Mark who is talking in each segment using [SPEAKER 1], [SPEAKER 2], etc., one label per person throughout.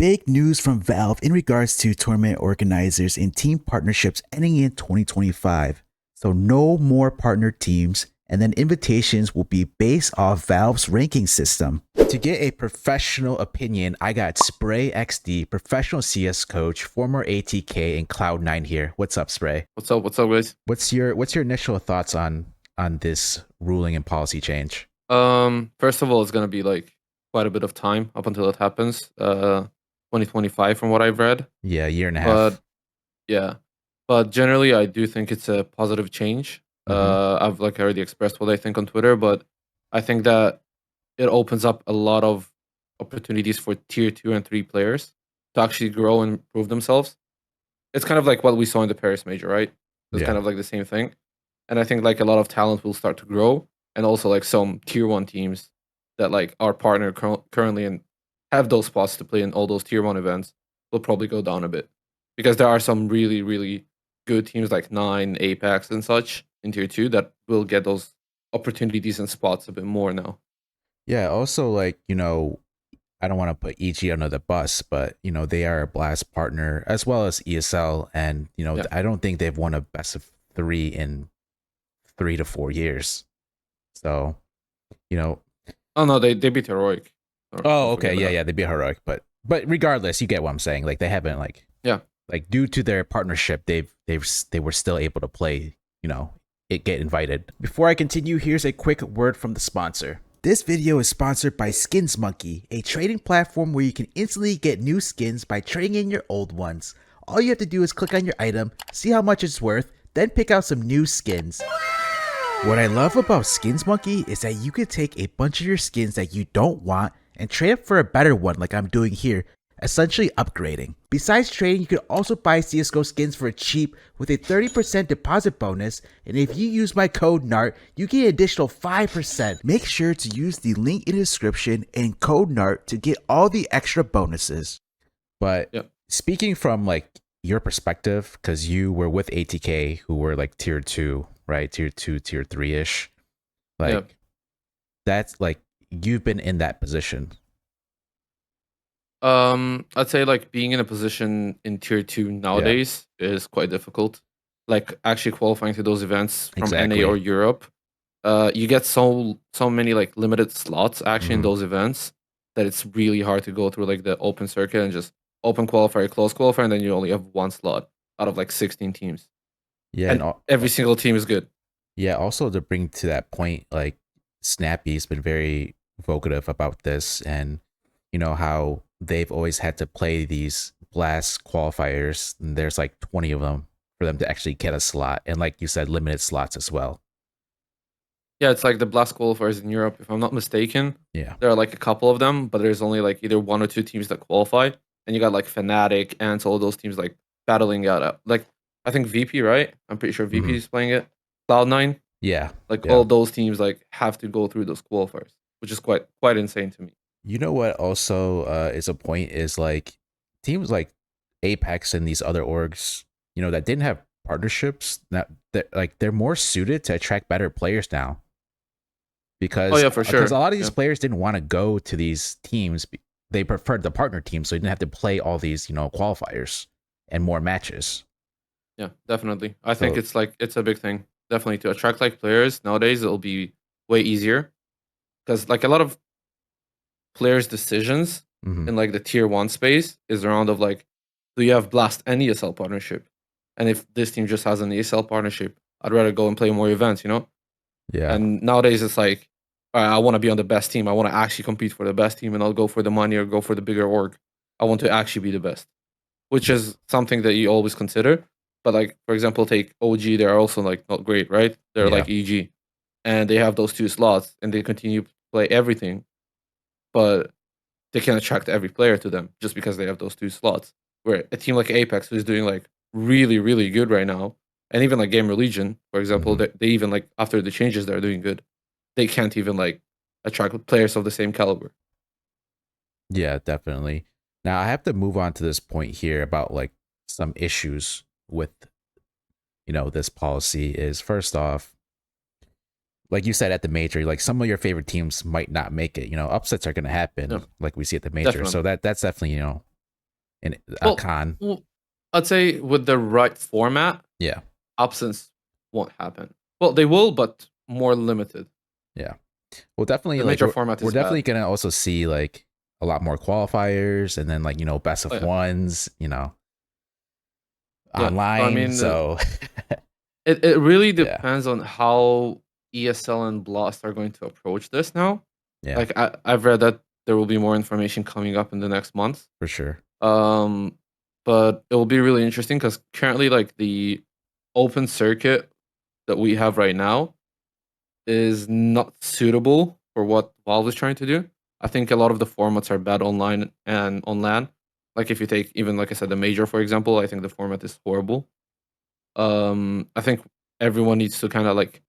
[SPEAKER 1] big news from Valve in regards to tournament organizers and team partnerships ending in 2025. So no more partner teams, and then invitations will be based off Valve's ranking system. To get a professional opinion, I got Spray XD, professional CS coach, former ATK, and Cloud9 here. What's up, Spray?
[SPEAKER 2] What's up? What's up, guys?
[SPEAKER 1] What's your initial thoughts on this ruling and policy change?
[SPEAKER 2] First of all, it's gonna be like quite a bit of time up until it happens. 2025 from what I've read.
[SPEAKER 1] Yeah, a year and a
[SPEAKER 2] But
[SPEAKER 1] half.
[SPEAKER 2] yeah. But generally I do think it's a positive change. I've like already expressed what I think on Twitter, but I think that it opens up a lot of opportunities for tier 2 and 3 players to actually grow and prove themselves. It's kind of like what we saw in the Paris Major, right? It's
[SPEAKER 1] Yeah.
[SPEAKER 2] kind of like the same thing. And I think like a lot of talent will start to grow, and also like some tier 1 teams that like our partner currently and have those spots to play in all those tier 1 events will probably go down a bit, because there are some really really good teams like Nine, Apex, and such in tier 2 that will get those opportunities and spots a bit more now.
[SPEAKER 1] Yeah, also like, I don't want to put EG under the bus, but they are a Blast partner as well as ESL, and
[SPEAKER 2] Yeah.
[SPEAKER 1] I don't think they've won a best of 3 in 3 to 4 years. So, you know,
[SPEAKER 2] Oh no, they beat Heroic.
[SPEAKER 1] oh,
[SPEAKER 2] Don't
[SPEAKER 1] okay,
[SPEAKER 2] forget
[SPEAKER 1] yeah,
[SPEAKER 2] that.
[SPEAKER 1] yeah, they'd be heroic, but regardless, you get what I'm saying. Like they haven't
[SPEAKER 2] Yeah.
[SPEAKER 1] like due to their partnership, they were still able to play, it get invited. Before I continue, here's a quick word from the sponsor. This video is sponsored by Skins Monkey, a trading platform where you can instantly get new skins by trading in your old ones. All you have to do is click on your item, see how much it's worth, then pick out some new skins. What I love about Skins Monkey is that you can take a bunch of your skins that you don't want and trade up for a better one like I'm doing here, essentially upgrading. Besides trading, you can also buy CSGO skins for cheap with a 30% deposit bonus, and if you use my code NART, you get an additional 5%. Make sure to use the link in the description and code NART to get all the extra bonuses. But
[SPEAKER 2] Yep.
[SPEAKER 1] Speaking from like your perspective, because you were with ATK who were like tier 2, right? Tier 2, tier 3-ish. Like
[SPEAKER 2] Yep.
[SPEAKER 1] that's like you've been in that position.
[SPEAKER 2] I'd say like being in a position in tier 2 nowadays is quite difficult. Like actually qualifying to those events from NA or
[SPEAKER 1] Exactly.
[SPEAKER 2] Europe, you get so many like limited slots actually in
[SPEAKER 1] Mhm.
[SPEAKER 2] those events that it's really hard to go through like the open circuit and just open qualifier, close qualifier, and then you only have one slot out of like 16 teams,
[SPEAKER 1] Yeah, and
[SPEAKER 2] and every single team is good.
[SPEAKER 1] yeah, also to bring to that point, like Snappy's been very vocative about this, and how they've always had to play these blast qualifiers, and there's like 20 of them for them to actually get a slot, and like you said, limited slots as well.
[SPEAKER 2] Yeah, it's like the Blast qualifiers in Europe, if I'm not mistaken.
[SPEAKER 1] Yeah.
[SPEAKER 2] There are like a couple of them, but there's only like either one or two teams that qualify, and you got like Fnatic and all those teams like battling out. Like I think VP, right? I'm pretty sure VP
[SPEAKER 1] Hmm.
[SPEAKER 2] is playing it. Cloud9,
[SPEAKER 1] Yeah.
[SPEAKER 2] like
[SPEAKER 1] Yeah.
[SPEAKER 2] all those teams like have to go through those qualifiers, which is quite insane to me.
[SPEAKER 1] You know what also is a point is like teams like Apex and these other orgs, that didn't have partnerships, that they're more suited to attract better players now,
[SPEAKER 2] Oh
[SPEAKER 1] because
[SPEAKER 2] yeah, for
[SPEAKER 1] a
[SPEAKER 2] sure.
[SPEAKER 1] lot of these
[SPEAKER 2] Yeah,
[SPEAKER 1] players didn't want to go to these teams. They preferred the partner team, so they didn't have to play all these, qualifiers and more matches.
[SPEAKER 2] yeah, definitely. I think
[SPEAKER 1] So,
[SPEAKER 2] it's like it's a big thing. Definitely to attract like players nowadays, it'll be way easier because like a lot of players' decisions
[SPEAKER 1] mhm.
[SPEAKER 2] in like the tier 1 space is around of like, do you have Blast and ESL partnership? And if this team just has an ESL partnership, I'd rather go and play more events, you know?
[SPEAKER 1] Yeah.
[SPEAKER 2] And nowadays it's like, all right, I want to be on the best team. I want to actually compete for the best team, and I'll go for the money or go for the bigger org. I want to actually be the best, which
[SPEAKER 1] Yeah.
[SPEAKER 2] is something that you always consider. But like, for example, take OG, they're also like not great, right? They're
[SPEAKER 1] Yeah.
[SPEAKER 2] like EG, and they have those two slots and they continue to play everything. But they can attract every player to them just because they have those two slots. Where a team like Apex, who's doing like really, really good right now, and even like Gamer Legion, for example,
[SPEAKER 1] Mhm.
[SPEAKER 2] they even like after the changes they're doing good, they can't even like attract players of the same caliber.
[SPEAKER 1] Yeah, definitely. Now I have to move on to this point here about like some issues with this policy. Is first off, like you said at the major, like some of your favorite teams might not make it. Upsets are going to
[SPEAKER 2] Yeah,
[SPEAKER 1] happen, like we see at the major. So
[SPEAKER 2] definitely.
[SPEAKER 1] that's definitely in a
[SPEAKER 2] Well,
[SPEAKER 1] con.
[SPEAKER 2] well, I'd say with the right format,
[SPEAKER 1] Yeah,
[SPEAKER 2] absence won't happen. Well, they will, but more limited.
[SPEAKER 1] yeah. Well, definitely
[SPEAKER 2] The
[SPEAKER 1] like
[SPEAKER 2] major format
[SPEAKER 1] we're
[SPEAKER 2] is bad.
[SPEAKER 1] definitely gonna also see like a lot more qualifiers, and then like best
[SPEAKER 2] Oh
[SPEAKER 1] of
[SPEAKER 2] yeah,
[SPEAKER 1] ones,
[SPEAKER 2] yeah. So I
[SPEAKER 1] online.
[SPEAKER 2] mean,
[SPEAKER 1] So
[SPEAKER 2] it really
[SPEAKER 1] yeah,
[SPEAKER 2] depends on how ESL and Blast are going to approach this now.
[SPEAKER 1] yeah,
[SPEAKER 2] Like I've read that there will be more information coming up in the next month.
[SPEAKER 1] for sure.
[SPEAKER 2] Um, but it will be really interesting because currently, like the open circuit that we have right now is not suitable for what Valve is trying to do. I think a lot of the formats are bad online and on LAN. Like if you take even like I said the major for example, I think the format is horrible. I think everyone needs to kind of like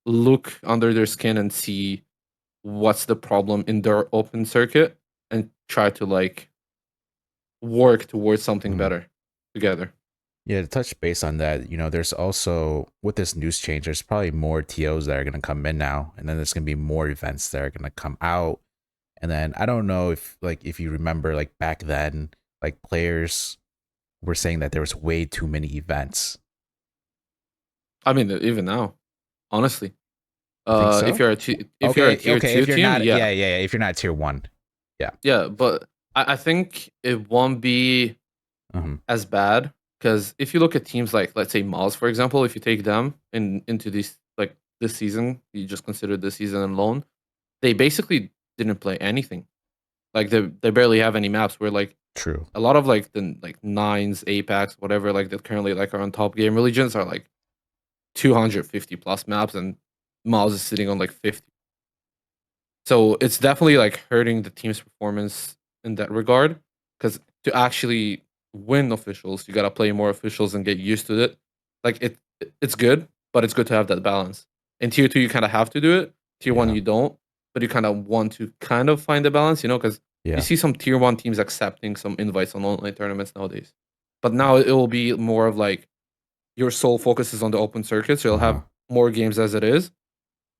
[SPEAKER 2] look under their skin and see what's the problem in their open circuit and try to like work towards something
[SPEAKER 1] Mhm.
[SPEAKER 2] better together.
[SPEAKER 1] Yeah, to touch base on that, there's also with this news change, there's probably more TOs that are gonna come in now, and then there's gonna be more events that are gonna come out. And then I don't know if you remember like back then, like players were saying that there was way too many events.
[SPEAKER 2] I mean, even now, honestly,
[SPEAKER 1] You think
[SPEAKER 2] if
[SPEAKER 1] so?
[SPEAKER 2] if you're a
[SPEAKER 1] Okay,
[SPEAKER 2] tier
[SPEAKER 1] okay.
[SPEAKER 2] two
[SPEAKER 1] If you're
[SPEAKER 2] team,
[SPEAKER 1] not,
[SPEAKER 2] yeah,
[SPEAKER 1] yeah. If you're not tier one, yeah.
[SPEAKER 2] yeah, but I think it won't be
[SPEAKER 1] Hmm.
[SPEAKER 2] as bad because if you look at teams like let's say Miles, for example, if you take them into this like this season, you just consider this season alone, they basically didn't play anything. Like they barely have any maps. Where like
[SPEAKER 1] True.
[SPEAKER 2] a lot of like the like nines, Apex, whatever, like that currently like are on top game religions are like 250 plus maps, and Miles is sitting on like 50. So it's definitely like hurting the team's performance in that regard. Because to actually win officials, you gotta play more officials and get used to it. Like it's good, but it's good to have that balance. In tier two, you kind of have to do it. Tier one,
[SPEAKER 1] Yeah.
[SPEAKER 2] you don't, but you kind of want to kind of find the balance, because you
[SPEAKER 1] Yeah.
[SPEAKER 2] see some tier one teams accepting some invites on online tournaments nowadays. But now it will be more of like your sole focus is on the open circuit, so you'll
[SPEAKER 1] Uh huh.
[SPEAKER 2] have more games as it is,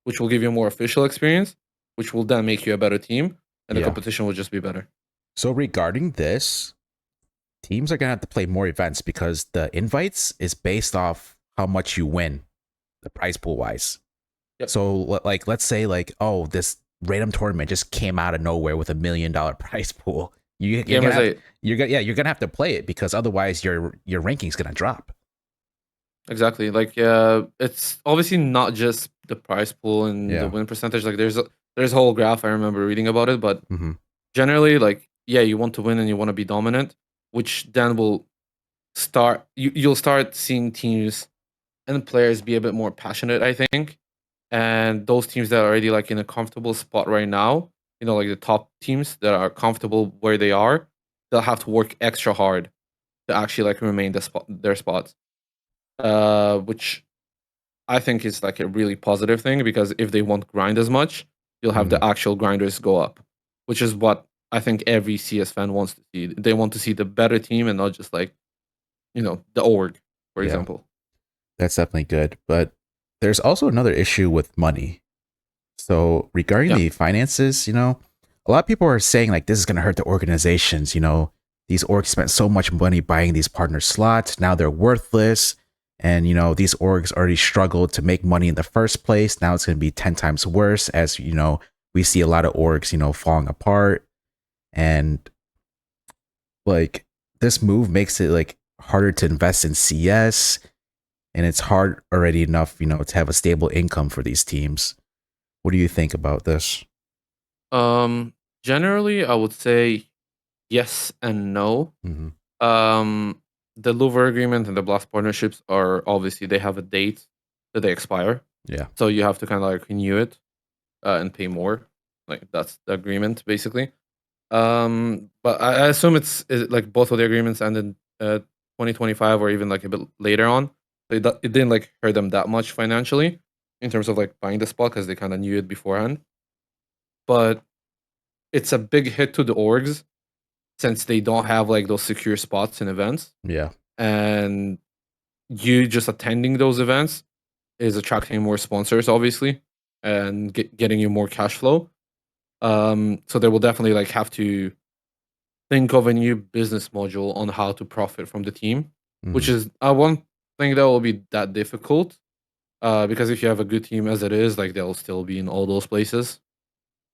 [SPEAKER 2] which will give you more official experience, which will then make you a better team, and the
[SPEAKER 1] Yeah.
[SPEAKER 2] competition will just be better.
[SPEAKER 1] So regarding this, teams are gonna have to play more events because the invites is based off how much you win, the prize pool wise.
[SPEAKER 2] Yep.
[SPEAKER 1] So like let's say like, oh, this random tournament just came out of nowhere with $1 million prize pool. You're gonna
[SPEAKER 2] Gamers
[SPEAKER 1] have
[SPEAKER 2] 8.
[SPEAKER 1] you're gonna have to play it because otherwise your ranking's gonna drop.
[SPEAKER 2] Exactly. Like it's obviously not just the prize pool and the
[SPEAKER 1] Yeah.
[SPEAKER 2] win percentage. Like there's a whole graph I remember reading about it, but
[SPEAKER 1] Mm-hmm.
[SPEAKER 2] generally like yeah, you want to win and you want to be dominant, which then will you'll start seeing teams and players be a bit more passionate, I think. And those teams that are already like in a comfortable spot right now, like the top teams that are comfortable where they are, they'll have to work extra hard to actually like remain their spots. Which I think is like a really positive thing because if they won't grind as much, you'll have
[SPEAKER 1] Mm-hmm.
[SPEAKER 2] the actual grinders go up, which is what I think every CS fan wants to see. They want to see the better team and not just like, the org, for
[SPEAKER 1] Yeah,
[SPEAKER 2] example.
[SPEAKER 1] that's definitely good. But there's also another issue with money. So regarding
[SPEAKER 2] Yeah.
[SPEAKER 1] the finances, a lot of people are saying like this is gonna hurt the organizations. These orgs spent so much money buying these partner slots. Now they're worthless. And these orgs already struggled to make money in the first place. Now it's gonna be 10 times worse as we see a lot of orgs, falling apart. And like this move makes it like harder to invest in CS, and it's hard already enough, to have a stable income for these teams. What do you think about this?
[SPEAKER 2] Um, Generally, I would say yes and no.
[SPEAKER 1] Hmm.
[SPEAKER 2] Um, the Louvre agreement and the Blast partnerships are obviously they have a date that they expire,
[SPEAKER 1] Yeah.
[SPEAKER 2] so you have to kind of like renew it and pay more. Like that's the agreement basically. But I assume like both of the agreements ended 2025 or even like a bit later on. So it didn't like hurt them that much financially in terms of like buying the spot because they kind of knew it beforehand. But it's a big hit to the orgs since they don't have like those secure spots in events,
[SPEAKER 1] Yeah.
[SPEAKER 2] and you just attending those events is attracting more sponsors, obviously, and getting you more cash flow. So they will definitely like have to think of a new business module on how to profit from the team, which
[SPEAKER 1] Mhm.
[SPEAKER 2] is I won't think that will be that difficult. Because if you have a good team as it is, like they'll still be in all those places.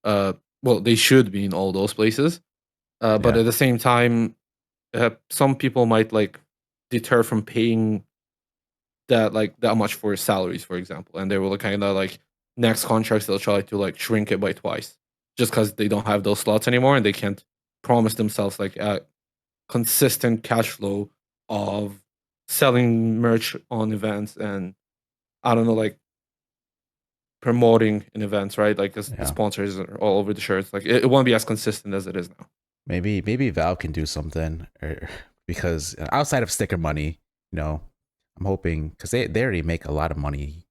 [SPEAKER 2] Uh, well, they should be in all those places. But
[SPEAKER 1] Yeah.
[SPEAKER 2] at the same time, some people might like deter from paying that much for salaries, for example, and they will kind of like next contracts they'll try to like shrink it by twice, just because they don't have those slots anymore and they can't promise themselves like a consistent cash flow of selling merch on events and I don't know like promoting in events, right? Like 'cause the
[SPEAKER 1] Yeah.
[SPEAKER 2] sponsors are all over the shirts. Like it won't be as consistent as it is now.
[SPEAKER 1] Maybe Valve can do something, or because outside of sticker money, I'm hoping because they already make a lot of money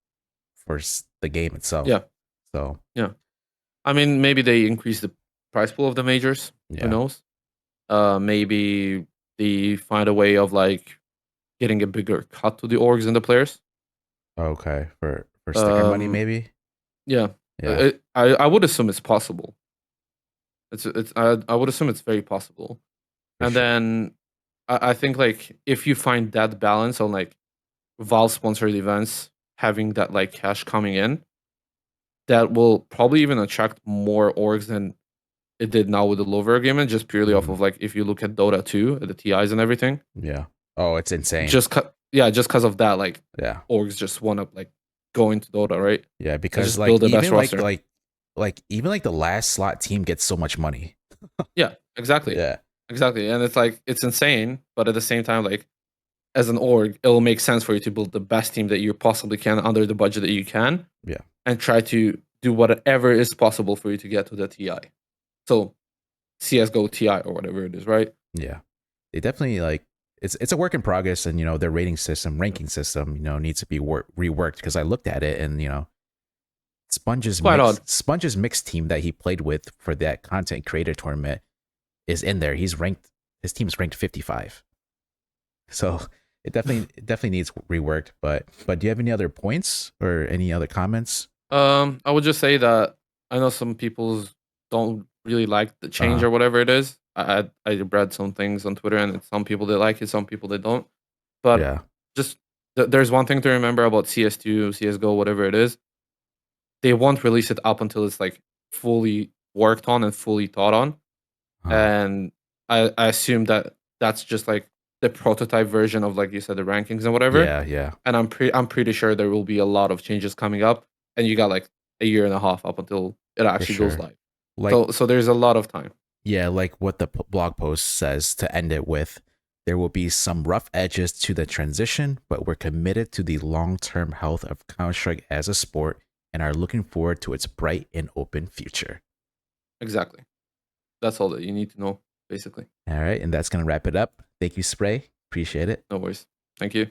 [SPEAKER 1] for the game itself.
[SPEAKER 2] Yeah,
[SPEAKER 1] So
[SPEAKER 2] yeah. I mean, maybe they increase the price pool of the majors. Who
[SPEAKER 1] yeah.
[SPEAKER 2] knows? Maybe they find a way of like getting a bigger cut to the orgs and the players.
[SPEAKER 1] Okay. For sticker money,
[SPEAKER 2] Um,
[SPEAKER 1] maybe.
[SPEAKER 2] yeah,
[SPEAKER 1] Yeah.
[SPEAKER 2] I would assume it's possible. I would assume it's very possible.
[SPEAKER 1] For
[SPEAKER 2] And
[SPEAKER 1] sure.
[SPEAKER 2] then I think like if you find that balance on like Valve sponsored events having that like cash coming in, that will probably even attract more orgs than it did now with the Lover agreement, just purely off
[SPEAKER 1] Mhm.
[SPEAKER 2] of like if you look at Dota 2, the TIs and everything.
[SPEAKER 1] Yeah. Oh, it's insane.
[SPEAKER 2] Just because of that, like
[SPEAKER 1] Yeah.
[SPEAKER 2] orgs just want to like go into Dota, right?
[SPEAKER 1] Yeah.
[SPEAKER 2] And
[SPEAKER 1] Because
[SPEAKER 2] just build
[SPEAKER 1] like
[SPEAKER 2] the best roster.
[SPEAKER 1] even like the last slot team gets so much money.
[SPEAKER 2] Yeah, exactly.
[SPEAKER 1] Yeah.
[SPEAKER 2] Exactly. And it's like it's insane, but at the same time, like as an org, it'll make sense for you to build the best team that you possibly can under the budget that you can
[SPEAKER 1] Yeah.
[SPEAKER 2] and try to do whatever is possible for you to get to the TI. So CSGO TI or whatever it is, right?
[SPEAKER 1] Yeah. They definitely like it's a work in progress, and their ranking system, needs to be reworked because I looked at it, and
[SPEAKER 2] It's quite odd.
[SPEAKER 1] Sponge's mixed team that he played with for that content creator tournament is in there. His team's ranked 55. So it definitely needs reworked. But do you have any other points or any other comments?
[SPEAKER 2] I would just say that I know some people don't really like the change
[SPEAKER 1] Uh
[SPEAKER 2] or whatever it is. I read some things on Twitter, and some people they like it, some people they don't. But
[SPEAKER 1] yeah.
[SPEAKER 2] just there's one thing to remember about CS2, CS:GO, whatever it is. They won't release it up until it's like fully worked on and fully thought on.
[SPEAKER 1] Uh,
[SPEAKER 2] And I assume that that's just like the prototype version of like you said the rankings and whatever.
[SPEAKER 1] yeah, yeah,
[SPEAKER 2] And I'm pretty sure there will be a lot of changes coming up, and you got like a year and a half up until it
[SPEAKER 1] for
[SPEAKER 2] actually goes
[SPEAKER 1] sure.
[SPEAKER 2] live.
[SPEAKER 1] Like
[SPEAKER 2] So there's a lot of time.
[SPEAKER 1] Yeah, like what the blog post says to end it with, there will be some rough edges to the transition, but we're committed to the long-term health of Counter-Strike as a sport and are looking forward to its bright and open future.
[SPEAKER 2] Exactly. That's all that you need to know, basically.
[SPEAKER 1] All right, and that's going to wrap it up. Thank you, Spray. Appreciate it.
[SPEAKER 2] No worries. Thank you.